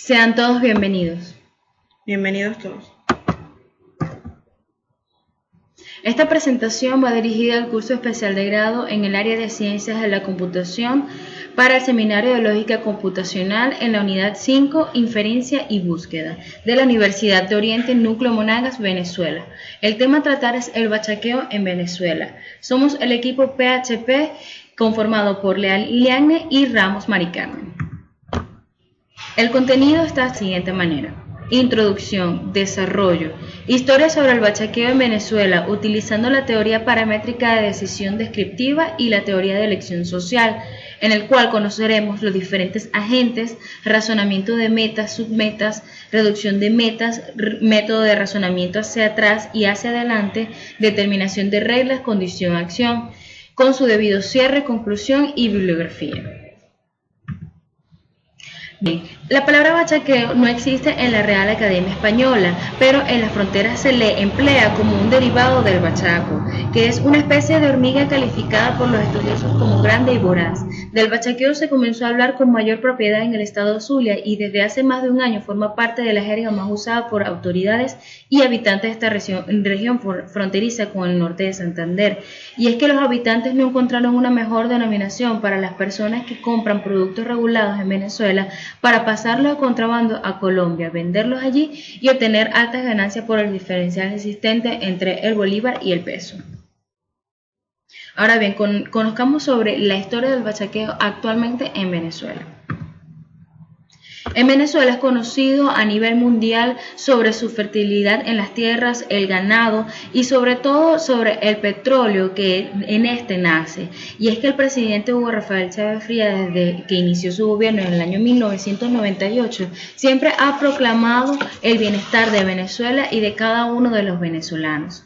Sean todos bienvenidos. Bienvenidos todos. Esta presentación va dirigida al curso especial de grado en el área de Ciencias de la Computación para el Seminario de Lógica Computacional en la Unidad 5, Inferencia y Búsqueda, de la Universidad de Oriente, Núcleo Monagas, Venezuela. El tema a tratar es el bachaqueo en Venezuela. Somos el equipo PHP conformado por Leal Iliagne y Ramos Maricarmen. El contenido está de la siguiente manera: introducción, desarrollo, historia sobre el bachaqueo en Venezuela utilizando la teoría paramétrica de decisión descriptiva y la teoría de elección social, en el cual conoceremos los diferentes agentes, razonamiento de metas, submetas, reducción de metas, método de razonamiento hacia atrás y hacia adelante, determinación de reglas, condición, acción, con su debido cierre, conclusión y bibliografía. Bien, la palabra bachaqueo no existe en la Real Academia Española, pero en las fronteras se le emplea como un derivado del bachaco, que es una especie de hormiga calificada por los estudiosos como grande y voraz. Del bachaqueo se comenzó a hablar con mayor propiedad en el estado Zulia y desde hace más de un año forma parte de la jerga más usada por autoridades y habitantes de esta región fronteriza con el norte de Santander. Y es que los habitantes no encontraron una mejor denominación para las personas que compran productos regulados en Venezuela para pasarlos a contrabando a Colombia, venderlos allí y obtener altas ganancias por el diferencial existente entre el bolívar y el peso. Ahora bien, conozcamos sobre la historia del bachaqueo actualmente en Venezuela. En Venezuela es conocido a nivel mundial sobre su fertilidad en las tierras, el ganado y sobre todo sobre el petróleo que en este nace. Y es que el presidente Hugo Rafael Chávez Frías, desde que inició su gobierno en el año 1998, siempre ha proclamado el bienestar de Venezuela y de cada uno de los venezolanos.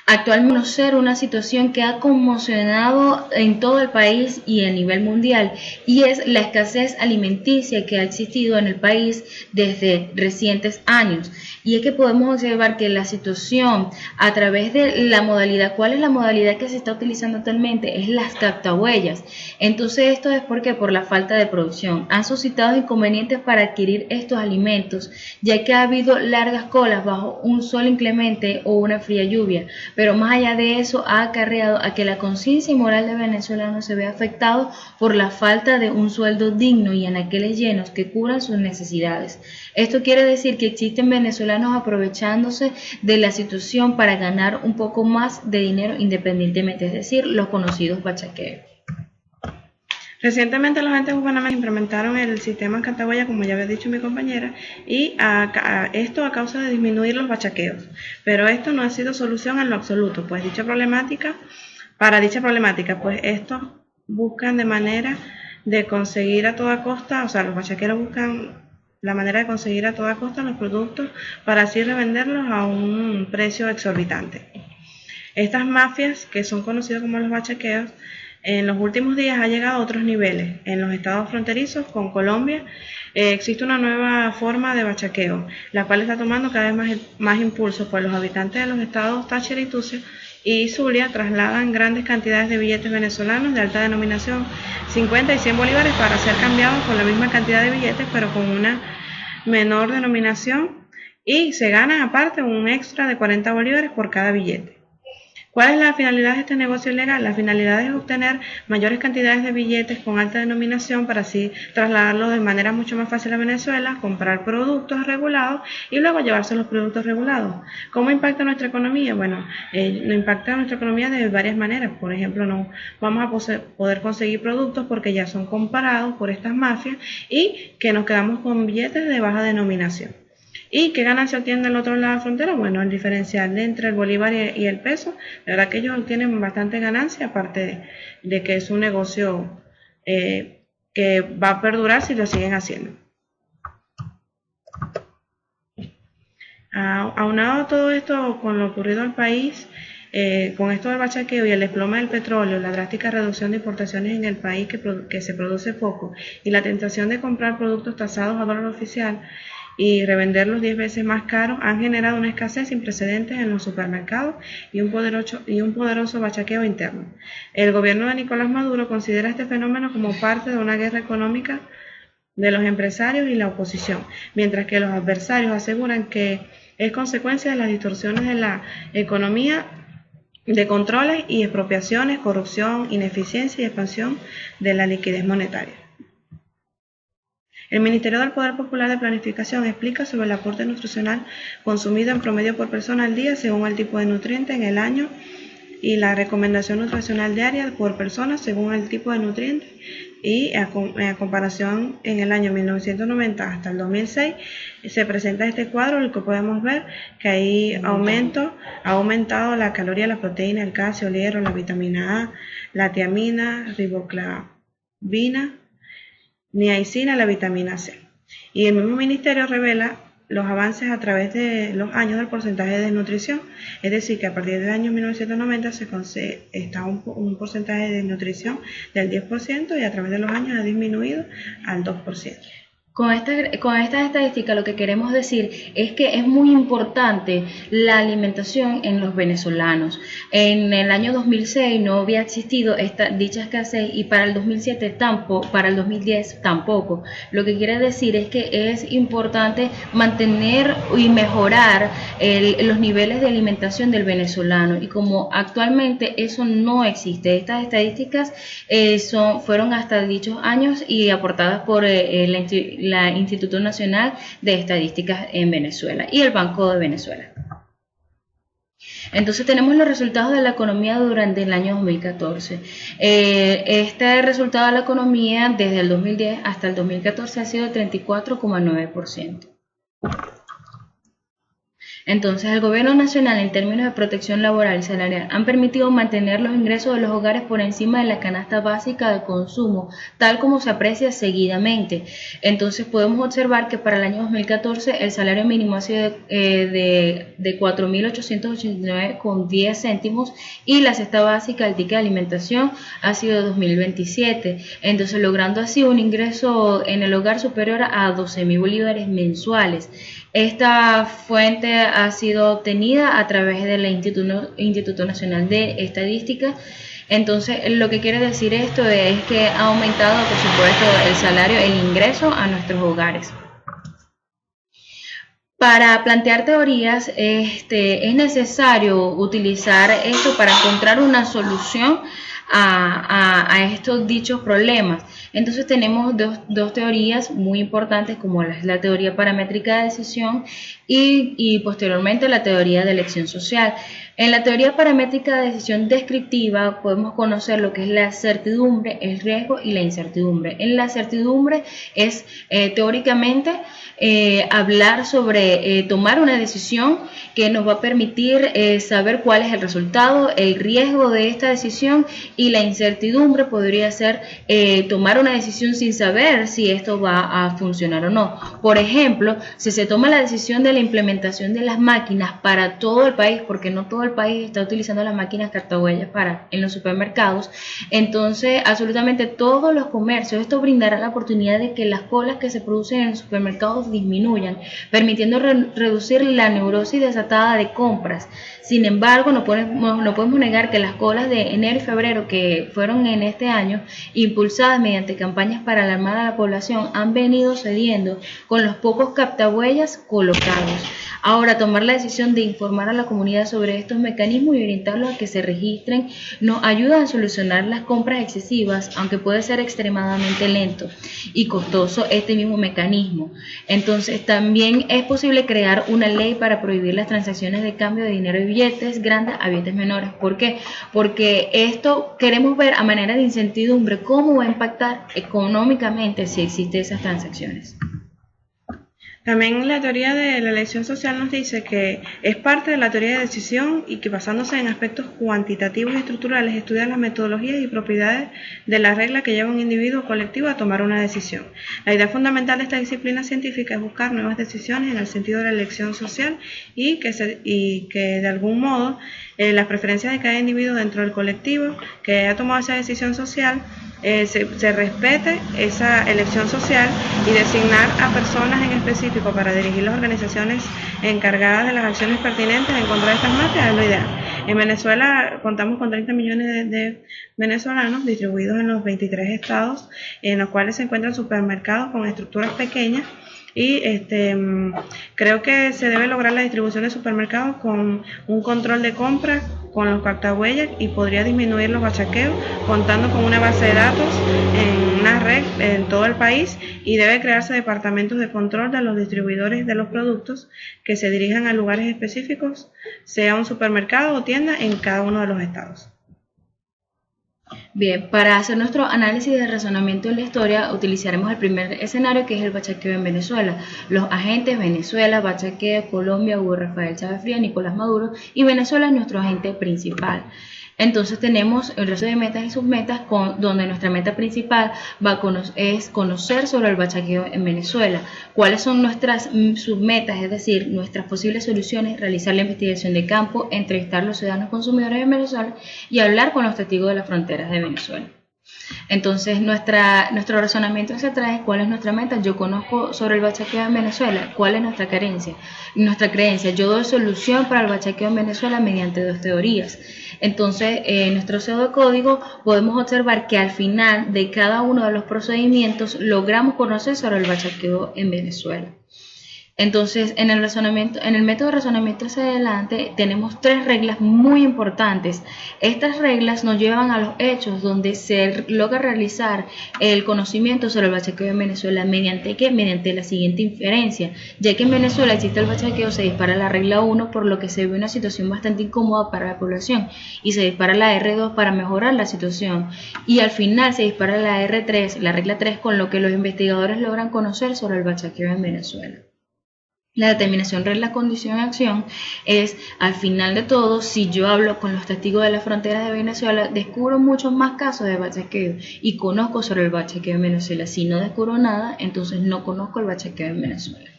Actualmente conocer una situación que ha conmocionado en todo el país y a nivel mundial, y es la escasez alimenticia que ha existido en el país desde recientes años. Y es que podemos observar que la situación a través de la modalidad, ¿cuál es la modalidad que se está utilizando actualmente? Es las captahuellas. Entonces esto es porque por la falta de producción han suscitado inconvenientes para adquirir estos alimentos, ya que ha habido largas colas bajo un sol inclemente o una fría lluvia. Pero más allá de eso ha acarreado a que la conciencia y moral de venezolanos se vea afectado por la falta de un sueldo digno y anaqueles llenos que cubran sus necesidades. Esto quiere decir que existen venezolanos aprovechándose de la situación para ganar un poco más de dinero independientemente, es decir, los conocidos bachaqueos. Recientemente los agentes gubernamentales implementaron el sistema Cantahuella, como ya había dicho mi compañera, y esto a causa de disminuir los bachaqueos. Pero esto no ha sido solución en lo absoluto, pues para dicha problemática, pues estos buscan de manera de conseguir a toda costa, o sea, los bachaqueros buscan la manera de conseguir a toda costa los productos para así revenderlos a un precio exorbitante. Estas mafias, que son conocidas como los bachaqueos, en los últimos días ha llegado a otros niveles. En los estados fronterizos con Colombia existe una nueva forma de bachaqueo, la cual está tomando cada vez más impulso, pues los habitantes de los estados Táchira y Zulia trasladan grandes cantidades de billetes venezolanos de alta denominación, 50 y 100 bolívares, para ser cambiados con la misma cantidad de billetes, pero con una menor denominación, y se gana aparte un extra de 40 bolívares por cada billete. ¿Cuál es la finalidad de este negocio ilegal? La finalidad es obtener mayores cantidades de billetes con alta denominación para así trasladarlos de manera mucho más fácil a Venezuela, comprar productos regulados y luego llevarse los productos regulados. ¿Cómo impacta nuestra economía? Bueno, no impacta nuestra economía de varias maneras. Por ejemplo, no vamos a poder conseguir productos porque ya son comprados por estas mafias y que nos quedamos con billetes de baja denominación. ¿Y qué ganancia obtienen del otro lado de la frontera? Bueno, el diferencial entre el bolívar y el peso, la verdad que ellos obtienen bastante ganancia, aparte de que es un negocio que va a perdurar si lo siguen haciendo. Aunado todo esto con lo ocurrido al país, con esto del bachaqueo y el desplome del petróleo, la drástica reducción de importaciones en el país que se produce poco y la tentación de comprar productos tasados a dólar oficial y revenderlos 10 veces más caros, han generado una escasez sin precedentes en los supermercados y un poderoso bachaqueo interno. El gobierno de Nicolás Maduro considera este fenómeno como parte de una guerra económica de los empresarios y la oposición, mientras que los adversarios aseguran que es consecuencia de las distorsiones de la economía, de controles y expropiaciones, corrupción, ineficiencia y expansión de la liquidez monetaria. El Ministerio del Poder Popular de Planificación explica sobre el aporte nutricional consumido en promedio por persona al día según el tipo de nutriente en el año y la recomendación nutricional diaria por persona según el tipo de nutriente, y a comparación en el año 1990 hasta el 2006 se presenta este cuadro en el que podemos ver que hay ha aumentado la caloría, la proteína, el calcio, el hierro, la vitamina A, la tiamina, riboflavina, niacina, la vitamina C. Y el mismo ministerio revela los avances a través de los años del porcentaje de desnutrición, es decir, que a partir del año 1990 está un porcentaje de desnutrición del 10% y a través de los años ha disminuido al 2%. Con esta estadística lo que queremos decir es que es muy importante la alimentación en los venezolanos. En el año 2006 no había existido dicha escasez y para el 2007 tampoco, para el 2010 tampoco. Lo que quiere decir es que es importante mantener y mejorar los niveles de alimentación del venezolano, y como actualmente eso no existe, estas estadísticas fueron hasta dichos años y aportadas por la Instituto Nacional de Estadísticas en Venezuela y el Banco de Venezuela. Entonces tenemos los resultados de la economía durante el año 2014. Este resultado de la economía desde el 2010 hasta el 2014 ha sido 34,9%. Entonces, el Gobierno Nacional, en términos de protección laboral y salarial, han permitido mantener los ingresos de los hogares por encima de la canasta básica de consumo, tal como se aprecia seguidamente. Entonces, podemos observar que para el año 2014 el salario mínimo ha sido de 4.889,10 céntimos y la cesta básica del ticket de alimentación ha sido de 2.027. Entonces, logrando así un ingreso en el hogar superior a 12.000 bolívares mensuales. Esta fuente ha sido obtenida a través del Instituto Nacional de Estadística. Entonces, lo que quiere decir esto es que ha aumentado, por supuesto, el salario, el ingreso a nuestros hogares. Para plantear teorías, es necesario utilizar esto para encontrar una solución a estos dichos problemas. Entonces tenemos dos teorías muy importantes, como la teoría paramétrica de decisión y posteriormente la teoría de elección social. En la teoría paramétrica de decisión descriptiva podemos conocer lo que es la certidumbre, el riesgo y la incertidumbre. En la certidumbre es teóricamente hablar sobre tomar una decisión que nos va a permitir saber cuál es el resultado, el riesgo de esta decisión, y la incertidumbre podría ser tomar una decisión sin saber si esto va a funcionar o no. Por ejemplo, si se toma la decisión de la implementación de las máquinas para todo el país, porque no todo el país está utilizando las máquinas cartahuellas en los supermercados, entonces absolutamente todos los comercios, esto brindará la oportunidad de que las colas que se producen en los supermercados disminuyan, permitiendo reducir la neurosis desatada de compras. Sin embargo, no podemos negar que las colas de enero y febrero que fueron en este año, impulsadas mediante campañas para alarmar a la población, han venido cediendo con los pocos captahuellas colocados. Ahora, tomar la decisión de informar a la comunidad sobre estos mecanismos y orientarlos a que se registren nos ayuda a solucionar las compras excesivas, aunque puede ser extremadamente lento y costoso este mismo mecanismo. Entonces, también es posible crear una ley para prohibir las transacciones de cambio de dinero de billetes grandes a billetes menores. ¿Por qué? Porque esto queremos ver a manera de incertidumbre cómo va a impactar económicamente si existen esas transacciones. También la teoría de la elección social nos dice que es parte de la teoría de decisión y que basándose en aspectos cuantitativos y estructurales estudia las metodologías y propiedades de la regla que lleva a un individuo o colectivo a tomar una decisión. La idea fundamental de esta disciplina científica es buscar nuevas decisiones en el sentido de la elección social y que de algún modo las preferencias de cada individuo dentro del colectivo que ha tomado esa decisión social se respete esa elección social y designar a personas en específico para dirigir las organizaciones encargadas de las acciones pertinentes en contra de estas mafias es lo ideal. En Venezuela contamos con 30 millones de venezolanos distribuidos en los 23 estados, en los cuales se encuentran supermercados con estructuras pequeñas. Y creo que se debe lograr la distribución de supermercados con un control de compra con los captahuellas y podría disminuir los bachaqueos contando con una base de datos en una red en todo el país, y debe crearse departamentos de control de los distribuidores de los productos que se dirijan a lugares específicos, sea un supermercado o tienda en cada uno de los estados. Bien, para hacer nuestro análisis de razonamiento de la historia utilizaremos el primer escenario, que es el bachaqueo en Venezuela. Los agentes: Venezuela, bachaqueo, Colombia, Hugo Rafael Chávez Frías, Nicolás Maduro, y Venezuela es nuestro agente principal. Entonces tenemos el resto de metas y submetas, donde nuestra meta principal es conocer sobre el bachaqueo en Venezuela. ¿Cuáles son nuestras submetas? Es decir, nuestras posibles soluciones: realizar la investigación de campo, entrevistar a los ciudadanos consumidores de Venezuela y hablar con los testigos de las fronteras de Venezuela. Entonces nuestro razonamiento se trae: ¿cuál es nuestra meta? Yo conozco sobre el bachaqueo en Venezuela. ¿Cuál es nuestra creencia? Yo doy solución para el bachaqueo en Venezuela mediante dos teorías. Entonces, en nuestro pseudocódigo podemos observar que al final de cada uno de los procedimientos logramos conocer sobre el bachaqueo en Venezuela. Entonces, en el método de razonamiento hacia adelante, tenemos tres reglas muy importantes. Estas reglas nos llevan a los hechos, donde se logra realizar el conocimiento sobre el bachaqueo en Venezuela. ¿Mediante qué? Mediante la siguiente inferencia: ya que en Venezuela existe el bachaqueo, se dispara la regla 1, por lo que se ve una situación bastante incómoda para la población, y se dispara la R2 para mejorar la situación, y al final se dispara la R3, la regla 3, con lo que los investigadores logran conocer sobre el bachaqueo en Venezuela. La determinación, regla, condición y acción es: al final de todo, si yo hablo con los testigos de las fronteras de Venezuela, descubro muchos más casos de bachaqueo y conozco sobre el bachaqueo en Venezuela. Si no descubro nada, entonces no conozco el bachaqueo en Venezuela.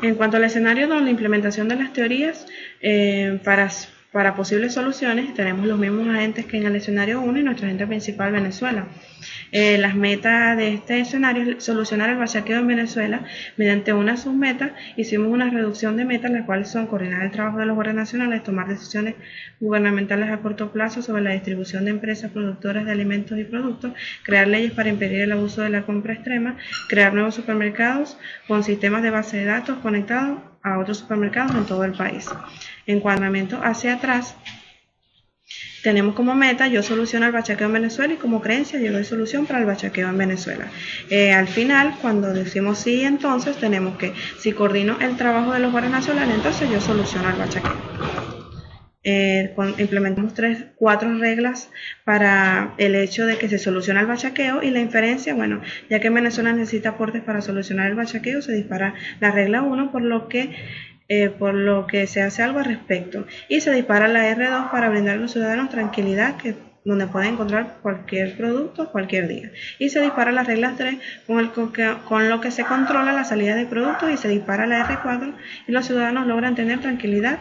En cuanto al escenario de la implementación de las teorías para posibles soluciones, tenemos los mismos agentes que en el escenario 1 y nuestro agente principal, Venezuela. Las metas de este escenario es solucionar el bachaqueo en Venezuela. Mediante una submeta hicimos una reducción de metas, las cuales son: coordinar el trabajo de los guardias nacionales, tomar decisiones gubernamentales a corto plazo sobre la distribución de empresas productoras de alimentos y productos, crear leyes para impedir el abuso de la compra extrema, crear nuevos supermercados con sistemas de base de datos conectados a otros supermercados en todo el país. Encuadramiento hacia atrás, tenemos como meta: yo soluciono el bachaqueo en Venezuela, y como creencia yo doy solución para el bachaqueo en Venezuela. Al final, cuando decimos sí, entonces tenemos que: si coordino el trabajo de los guardias nacionales, entonces yo soluciono el bachaqueo. Implementamos 4 reglas para el hecho de que se soluciona el bachaqueo y la inferencia. Bueno, ya que en Venezuela necesita aportes para solucionar el bachaqueo, se dispara la regla 1, por lo que se hace algo al respecto, y se dispara la R2 para brindar a los ciudadanos tranquilidad, donde pueden encontrar cualquier producto cualquier día, y se dispara la regla 3, con lo que se controla la salida de productos, y se dispara la R4 y los ciudadanos logran tener tranquilidad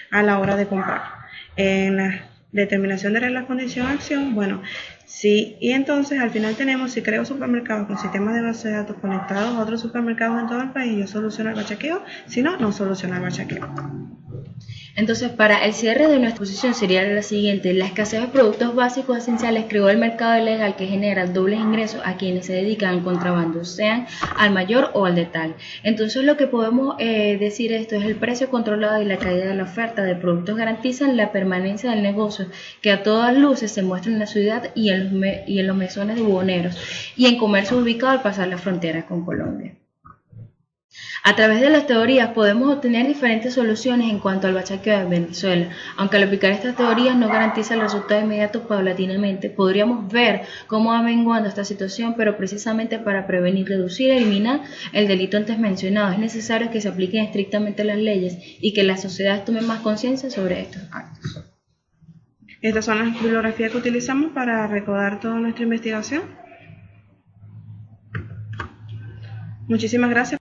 a la hora de comprar. En la determinación de reglas, condición, acción, bueno, sí, y entonces al final tenemos: si creo supermercados con sistemas de base de datos conectados a otros supermercados en todo el país, yo soluciono el bachaqueo; si no, no soluciona el bachaqueo. Entonces, para el cierre de nuestra exposición sería la siguiente: la escasez de productos básicos esenciales creó el mercado ilegal, que genera dobles ingresos a quienes se dedican al contrabando, sean al mayor o al detal. Entonces, lo que podemos decir esto es: el precio controlado y la caída de la oferta de productos garantizan la permanencia del negocio, que a todas luces se muestra en la ciudad y en los mesones de buhoneros y en comercio ubicado al pasar la frontera con Colombia. A través de las teorías podemos obtener diferentes soluciones en cuanto al bachaqueo en Venezuela. Aunque al aplicar estas teorías no garantiza el resultado inmediato, paulatinamente podríamos ver cómo va menguando esta situación, pero precisamente para prevenir, reducir y eliminar el delito antes mencionado es necesario que se apliquen estrictamente las leyes y que la sociedad tome más conciencia sobre estos actos. Estas son las bibliografías que utilizamos para recordar toda nuestra investigación. Muchísimas gracias.